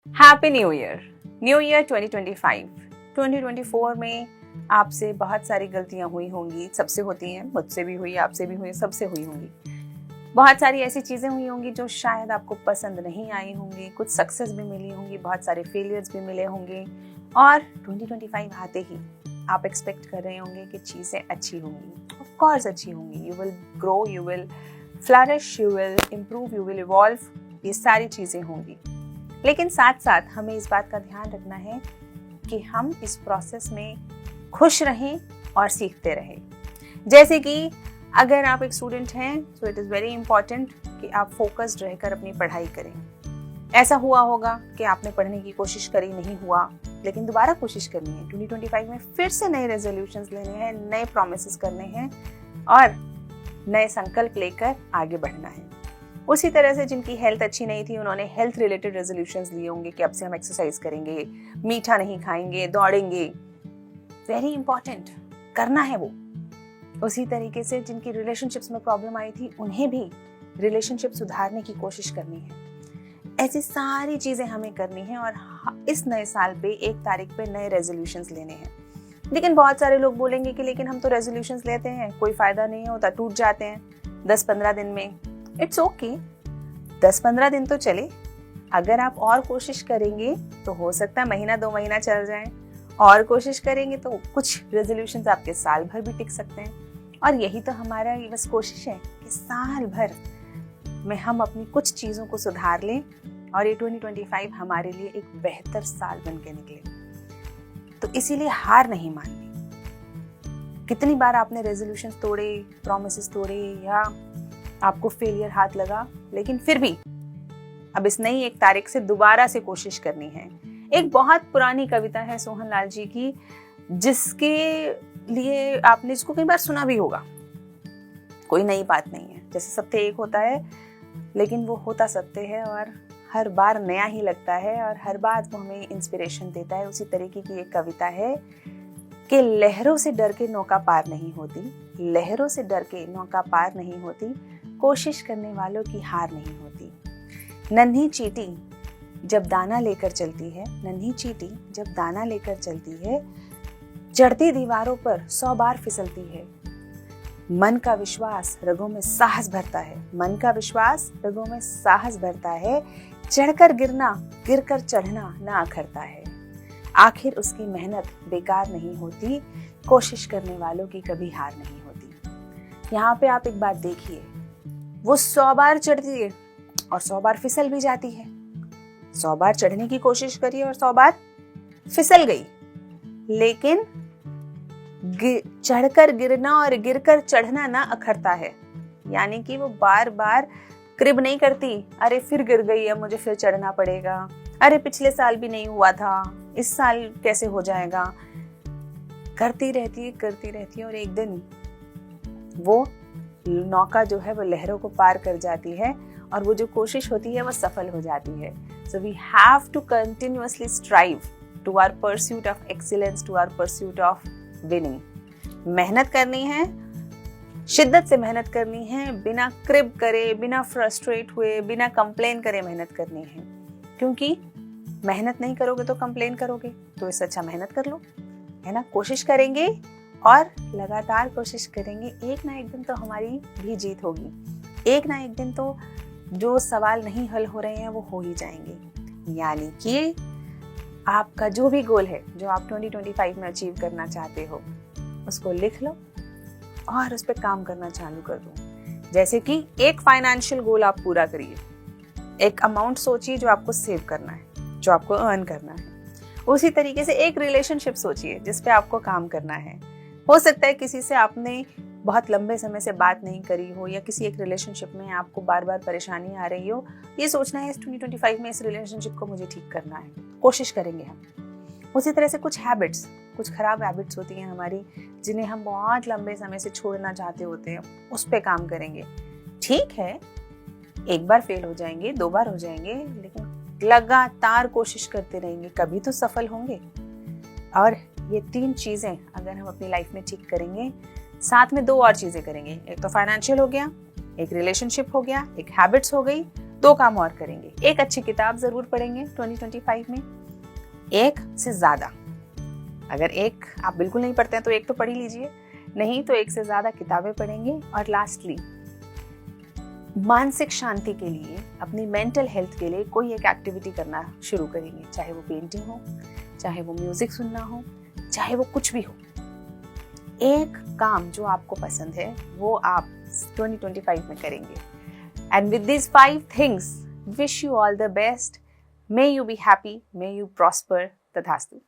Happy new year 2025। 2024 में आपसे बहुत सारी गलतियां हुई होंगी, सबसे होती हैं, मुझसे भी हुई, आपसे भी हुई, सबसे हुई होंगी। बहुत सारी ऐसी चीजें हुई होंगी जो शायद आपको पसंद नहीं आई होंगी, कुछ सक्सेस भी मिली होंगी, बहुत सारे फेलियर्स भी मिले होंगे और 2025 आते ही आप एक्सपेक्ट कर रहे होंगे कि चीजें अच्छी होंगी। ऑफ कोर्स अच्छी होंगी, you will grow, you will flourish, you will improve, you will evolve, ये सारी चीजें होंगी। लेकिन साथ साथ हमें इस बात का ध्यान रखना है कि हम इस प्रोसेस में खुश रहें और सीखते रहें। जैसे कि अगर आप एक स्टूडेंट हैं तो इट इज़ वेरी इंपॉर्टेंट कि आप फोकस्ड रहकर अपनी पढ़ाई करें। ऐसा हुआ होगा कि आपने पढ़ने की कोशिश करी, नहीं हुआ, लेकिन दोबारा कोशिश करनी है। 2025 में फिर से नए रेजोल्यूशंस लेने हैं, नए प्रॉमिसेस करने हैं और नए संकल्प लेकर आगे बढ़ना है। उसी तरह से जिनकी हेल्थ अच्छी नहीं थी, उन्होंने हेल्थ रिलेटेड रेजोल्यूशंस लिए होंगे कि अब से हम एक्सरसाइज करेंगे, मीठा नहीं खाएंगे, दौड़ेंगे। वेरी इंपॉर्टेंट, करना है वो। उसी तरीके से जिनकी रिलेशनशिप्स में प्रॉब्लम आई थी, उन्हें भी रिलेशनशिप सुधारने की कोशिश करनी है। ऐसी सारी चीजें हमें करनी है और इस नए साल पे 1 तारीख पे नए रेजोल्यूशंस लेने हैं। लेकिन बहुत सारे लोग बोलेंगे कि लेकिन हम तो रेजोल्यूशंस लेते हैं, कोई फायदा नहीं होता, टूट जाते हैं 10-15 दिन में। इट्स ओके, 10-15 दिन तो चले। अगर आप और कोशिश करेंगे तो हो सकता है महीना 2 महीना चल जाए, और कोशिश करेंगे तो कुछ रेजोल्यूशंस आपके साल भर भी टिक सकते हैं। और यही तो हमारा बस कोशिश है कि साल भर में हम अपनी कुछ चीज़ों को सुधार लें और ये 2025 हमारे लिए एक बेहतर साल बन के निकले। तो इसीलिए हार नहीं माननी। कितनी बार आपने रेजोल्यूशंस तोड़े, प्रॉमिसेस तोड़े या आपको फेलियर हाथ लगा, लेकिन फिर भी अब इस नई 1 तारीख से दोबारा से कोशिश करनी है। एक बहुत पुरानी कविता है सोहन लाल जी की, जिसके लिए आपने इसको कई बार सुना भी होगा। कोई नई बात नहीं है, जैसे सत्य एक होता है लेकिन वो होता सत्य है और हर बार नया ही लगता है और हर बार वो हमें इंस्पिरेशन देता है। उसी तरीके की एक कविता है कि लहरों से डर के नौका पार नहीं होती, लहरों से डर के नौका पार नहीं होती, कोशिश करने वालों की हार नहीं होती। नन्ही चींटी जब दाना लेकर चलती है, नन्ही चींटी जब दाना लेकर चलती है, चढ़ती दीवारों पर 100 बार फिसलती है। मन का विश्वास रगों में साहस भरता है, मन का विश्वास रगों में साहस भरता है, चढ़कर गिरना, गिरकर चढ़ना ना अखरता है। आखिर उसकी मेहनत बेकार नहीं होती, कोशिश करने वालों की कभी हार नहीं होती। यहाँ पे आप एक बात देखिए, वो 100 बार चढ़ती है और 100 बार फिसल भी जाती है। 100 बार चढ़ने की कोशिश करी और 100 बार फिसल गई, लेकिन चढ़कर गिरना और गिरकर चढ़ना ना अखरता है। यानी कि वो बार बार क्रिब नहीं करती, अरे फिर गिर गई, अब मुझे फिर चढ़ना पड़ेगा, अरे पिछले साल भी नहीं हुआ था, इस साल कैसे हो जाएगा। करती रहती है और एक दिन वो नौका जो है वो लहरों को पार कर जाती है और वो जो कोशिश होती है वो सफल हो जाती है। So we have to continuously strive to our pursuit of excellence, to our pursuit of winning. मेहनत करनी है, शिद्दत से मेहनत करनी है, बिना क्रिब करे, बिना फ्रस्ट्रेट हुए, बिना कंप्लेन करे मेहनत करनी है। क्योंकि मेहनत नहीं करोगे तो कंप्लेन करोगे, तो इससे अच्छा मेहनत कर लो, है ना। कोशिश करेंगे और लगातार कोशिश करेंगे, एक ना एक दिन तो हमारी भी जीत होगी। एक ना एक दिन तो जो सवाल नहीं हल हो रहे हैं वो हो ही जाएंगे। यानी कि आपका जो भी गोल है, जो आप 2025 में अचीव करना चाहते हो, उसको लिख लो और उस पर काम करना चालू कर दो। जैसे कि एक फाइनेंशियल गोल आप पूरा करिए, एक अमाउंट सोचिए जो आपको सेव करना है, जो आपको अर्न करना है। उसी तरीके से एक रिलेशनशिप सोचिए जिस पे आपको काम करना है। हो सकता है किसी से आपने बहुत लंबे समय से बात नहीं करी हो या किसी एक रिलेशनशिप में आपको बार बार परेशानी आ रही हो। ये सोचना है इस 2025 में इस रिलेशनशिप को मुझे ठीक करना है, कोशिश करेंगे हम। उसी तरह से कुछ हैबिट्स, कुछ खराब हैबिट्स होती हैं हमारी, जिन्हें हम बहुत लंबे समय से छोड़ना चाहते होते हैं, उस पर काम करेंगे। ठीक है, 1 बार फेल हो जाएंगे, 2 बार हो जाएंगे, लेकिन लगातार कोशिश करते रहेंगे, कभी तो सफल होंगे। और ये 3 चीजें अगर हम अपनी लाइफ में ठीक करेंगे, साथ में 2 और चीजें करेंगे, एक तो फाइनेंशियल हो गया, एक रिलेशनशिप हो गया, एक हैबिट्स हो गई, 2 काम और करेंगे। एक अच्छी किताब जरूर पढ़ेंगे 2025 में, एक से ज्यादा। अगर एक आप बिल्कुल नहीं पढ़ते हैं तो एक तो पढ़ ही लीजिए, नहीं तो एक से ज्यादा किताबें पढ़ेंगे। और लास्टली, मानसिक शांति के लिए, अपनी मेंटल हेल्थ के लिए कोई एक एक्टिविटी करना शुरू करेंगे, चाहे वो पेंटिंग हो, चाहे वो म्यूजिक सुनना हो, चाहे वो कुछ भी हो। एक काम जो आपको पसंद है वो आप 2025 में करेंगे। And with these 5 things, wish you all the best. May you be happy, may you prosper. तथास्तु।